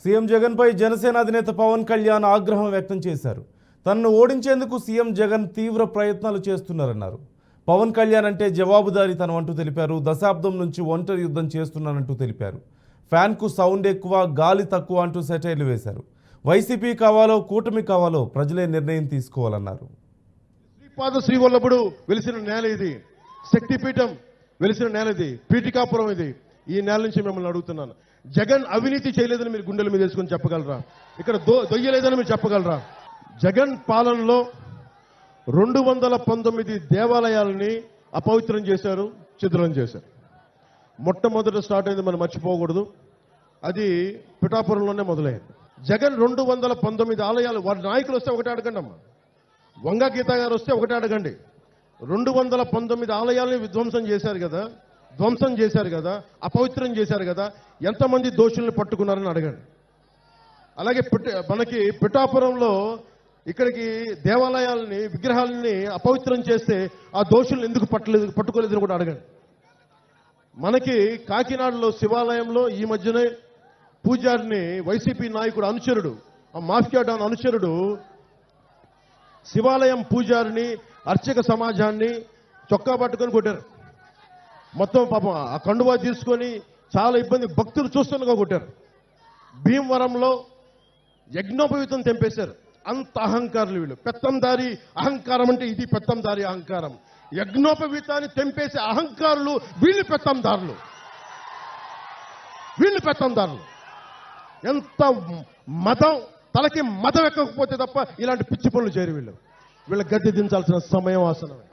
CM జగన్పై జనసేన అధినేత పవన్ కళ్యాణ్ ఆగ్రహం వ్యక్తం చేశారు. తనను ఓడించేందుకు సీఎం జగన్ తీవ్ర ప్రయత్నాలు చేస్తున్నారన్నారు. పవన్ కళ్యాణ్ అంటే జవాబుదారీతనం అంటూ తెలిపారు. దశాబ్దం నుంచి ఒంటరి యుద్ధం చేస్తున్నానంటూ తెలిపారు. ఫ్యాన్కు సౌండ్ ఎక్కువ, గాలి తక్కువ అంటూ సెటైర్లు వేశారు. వైసీపీ కావాలో కూటమి కావాలో ప్రజలే నిర్ణయం తీసుకోవాలన్నారు. శ్రీపాద శ్రీవల్లభుడు వెలిసిన నేల ఇది, శక్తిపీఠం వెలిసిన నేల ఇది, పీఠికాపురం ఇది. ఈ నేల నుంచి మిమ్మల్ని అడుగుతున్నాను, జగన్ అవినీతి చేయలేదని మీరు గుండెల మీద వేసుకొని చెప్పగలరా? ఇక్కడ దొయ్యలేదని మీరు చెప్పగలరా? జగన్ పాలనలో 219 దేవాలయాలని అపవిత్రం చేశారు, ఛిద్రం చేశారు. మొట్టమొదట స్టార్ట్ అయింది, మనం మర్చిపోకూడదు, అది పిఠాపురంలోనే మొదలైంది. జగన్ 219 ఆలయాలు, వారి నాయకులు వస్తే ఒకటే అడగండి అమ్మా, వంగ గీత గారు వస్తే ఒకటే అడగండి. 219 ఆలయాలని ధ్వంసం చేశారు కదా, అపవిత్రం చేశారు కదా, ఎంతమంది దోషుల్ని పట్టుకున్నారని అడగండి. అలాగే మనకి పిఠాపురంలో ఇక్కడికి దేవాలయాలని, విగ్రహాలని అపవిత్రం చేస్తే ఆ దోషుల్ని ఎందుకు పట్టుకోలేదని కూడా అడగండి. మనకి కాకినాడలో శివాలయంలో ఈ మధ్యనే పూజారిని, వైసీపీ నాయకుడు అనుచరుడు, ఆ మాఫియా డాన్ అనుచరుడు శివాలయం పూజారిని, అర్చక సమాజాన్ని చొక్కా పట్టుకొని కొట్టారు. మొత్తం పాపం ఆ కండువా తీసుకొని చాలా ఇబ్బంది, భక్తులు చూస్తుండగా కొట్టారు. భీమవరంలో యజ్ఞోపవీతం తెంపేశారు. అంత అహంకారులు వీళ్ళు, పెత్తందారి అహంకారం అంటే ఇది, పెత్తందారి అహంకారం. యజ్ఞోపవీతాన్ని తెంపేసే అహంకారులు వీళ్ళు, పెత్తందారులు. ఎంత మదం, తలకి మదం ఎక్కకపోతే తప్ప ఇలాంటి పిచ్చి పనులు చేయరు వీళ్ళు. వీళ్ళ గద్దె దించాల్సిన సమయం ఆసనమే.